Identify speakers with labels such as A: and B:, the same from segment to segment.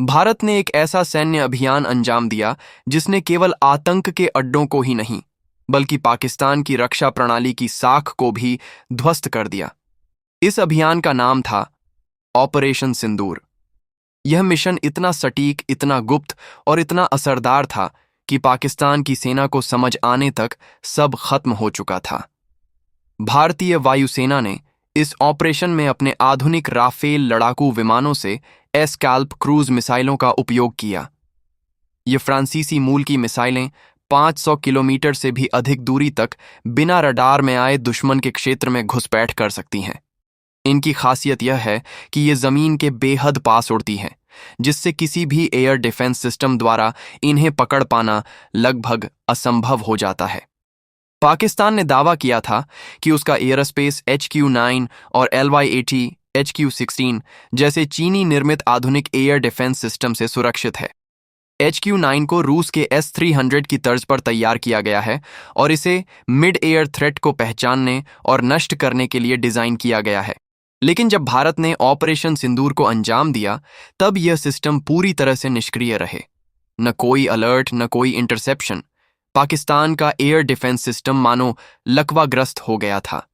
A: भारत ने एक ऐसा सैन्य अभियान अंजाम दिया जिसने केवल आतंक के अड्डों को ही नहीं, बल्कि पाकिस्तान की रक्षा प्रणाली की साख को भी ध्वस्त कर दिया। इस अभियान का नाम था ऑपरेशन सिंदूर। यह मिशन इतना सटीक, इतना गुप्त और इतना असरदार था कि पाकिस्तान की सेना को समझ आने तक सब खत्म हो चुका था। भारतीय वायुसेना ने इस ऑपरेशन में अपने आधुनिक राफेल लड़ाकू विमानों से एस्कैल्प क्रूज मिसाइलों का उपयोग किया। ये फ्रांसीसी मूल की मिसाइलें 500 किलोमीटर से भी अधिक दूरी तक बिना रडार में आए दुश्मन के क्षेत्र में घुसपैठ कर सकती हैं। इनकी खासियत यह है कि ये जमीन के बेहद पास उड़ती हैं, जिससे किसी भी एयर डिफेंस सिस्टम द्वारा इन्हें पकड़ पाना लगभग असंभव हो जाता है। पाकिस्तान ने दावा किया था कि उसका एयरस्पेस HQ-9 और LY-80 HQ-16 जैसे चीनी निर्मित आधुनिक एयर डिफेंस सिस्टम से सुरक्षित है। HQ-9 को रूस के S-300 की तर्ज पर तैयार किया गया है और इसे मिड एयर थ्रेट को पहचानने और नष्ट करने के लिए डिजाइन किया गया है। लेकिन जब भारत ने ऑपरेशन सिंदूर को अंजाम दिया, तब यह सिस्टम पूरी तरह से निष्क्रिय रहे। न कोई अलर्ट, न कोई इंटरसेप्शन। पाकिस्तान का एयर डिफेंस सिस्टम मानो लकवाग्रस्त हो गया था।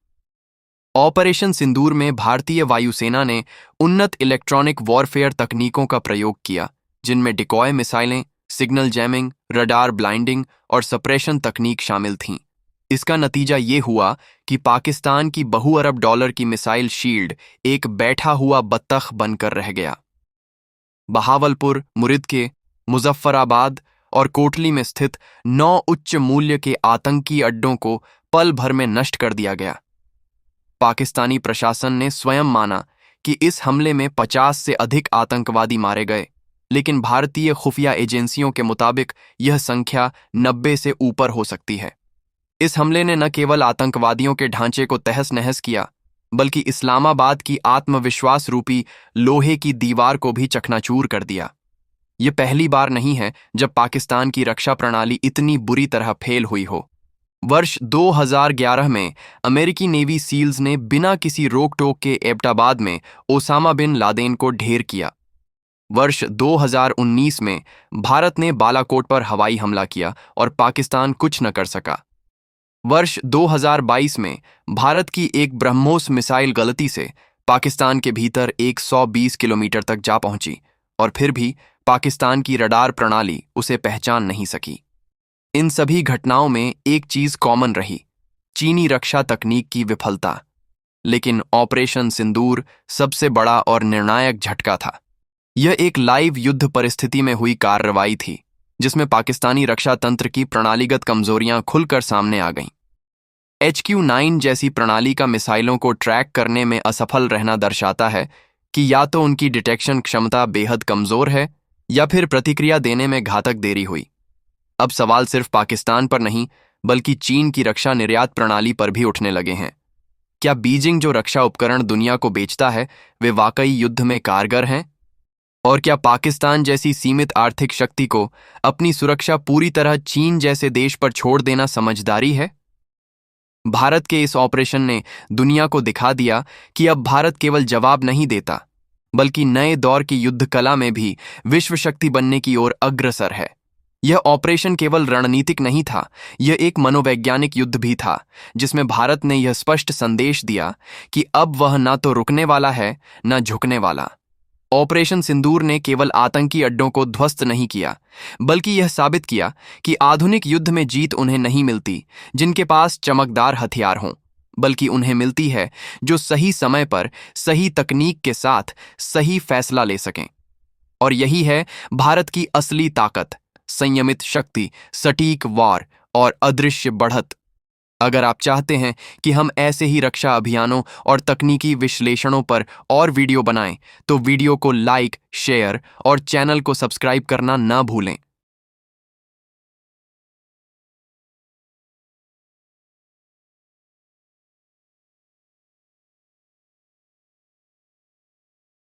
A: ऑपरेशन सिंदूर में भारतीय वायुसेना ने उन्नत इलेक्ट्रॉनिक वॉरफेयर तकनीकों का प्रयोग किया, जिनमें डिकॉय मिसाइलें, सिग्नल जैमिंग, रडार ब्लाइंडिंग और सप्रेशन तकनीक शामिल थीं। इसका नतीजा ये हुआ कि पाकिस्तान की बहु-अरब डॉलर की मिसाइल शील्ड एक बैठा हुआ बत्तख बनकर रह गया। बहावलपुर, मुरिदके, मुजफ्फराबाद और कोटली में स्थित 9 उच्च मूल्य के आतंकी अड्डों को पल भर में नष्ट कर दिया गया। पाकिस्तानी प्रशासन ने स्वयं माना कि इस हमले में 50 से अधिक आतंकवादी मारे गए, लेकिन भारतीय खुफिया एजेंसियों के मुताबिक यह संख्या 90 से ऊपर हो सकती है। इस हमले ने न केवल आतंकवादियों के ढांचे को तहस-नहस किया, बल्कि इस्लामाबाद की आत्मविश्वास रूपी लोहे की दीवार को भी चकनाचूर कर दिया। यह पहली बार नहीं है जब पाकिस्तान की रक्षा प्रणाली इतनी बुरी तरह फेल हुई हो। वर्ष 2011 में अमेरिकी नेवी सील्स ने बिना किसी रोक टोक के एबटाबाद में ओसामा बिन लादेन को ढेर किया। वर्ष 2019 में भारत ने बालाकोट पर हवाई हमला किया और पाकिस्तान कुछ न कर सका। वर्ष 2022 में भारत की एक ब्रह्मोस मिसाइल गलती से पाकिस्तान के भीतर 120 किलोमीटर तक जा पहुंची और फिर भी पाकिस्तान की रडार प्रणाली उसे पहचान नहीं सकी। इन सभी घटनाओं में एक चीज कॉमन रही, चीनी रक्षा तकनीक की विफलता। लेकिन ऑपरेशन सिंदूर सबसे बड़ा और निर्णायक झटका था। यह एक लाइव युद्ध परिस्थिति में हुई कार्रवाई थी, जिसमें पाकिस्तानी रक्षा तंत्र की प्रणालीगत कमजोरियां खुलकर सामने आ गईं। HQ-9 जैसी प्रणाली का मिसाइलों को ट्रैक करने में असफल रहना दर्शाता है कि या तो उनकी डिटेक्शन क्षमता बेहद कमजोर है या फिर प्रतिक्रिया देने में घातक देरी हुई। अब सवाल सिर्फ पाकिस्तान पर नहीं, बल्कि चीन की रक्षा निर्यात प्रणाली पर भी उठने लगे हैं। क्या बीजिंग जो रक्षा उपकरण दुनिया को बेचता है, वे वाकई युद्ध में कारगर हैं? और क्या पाकिस्तान जैसी सीमित आर्थिक शक्ति को अपनी सुरक्षा पूरी तरह चीन जैसे देश पर छोड़ देना समझदारी है? भारत के इस ऑपरेशन ने दुनिया को दिखा दिया कि अब भारत केवल जवाब नहीं देता, बल्कि नए दौर की युद्ध कला में भी विश्व शक्ति बनने की ओर अग्रसर है। यह ऑपरेशन केवल रणनीतिक नहीं था, यह एक मनोवैज्ञानिक युद्ध भी था, जिसमें भारत ने यह स्पष्ट संदेश दिया कि अब वह ना तो रुकने वाला है, ना झुकने वाला। ऑपरेशन सिंदूर ने केवल आतंकी अड्डों को ध्वस्त नहीं किया, बल्कि यह साबित किया कि आधुनिक युद्ध में जीत उन्हें नहीं मिलती जिनके पास चमकदार हथियार हों, बल्कि उन्हें मिलती है जो सही समय पर सही तकनीक के साथ सही फैसला ले सकें। और यही है भारत की असली ताकत, संयमित शक्ति, सटीक वार और अदृश्य बढ़त। अगर आप चाहते हैं कि हम ऐसे ही रक्षा अभियानों और तकनीकी विश्लेषणों पर और वीडियो बनाएं, तो वीडियो को लाइक, शेयर और चैनल को सब्सक्राइब करना न भूलें।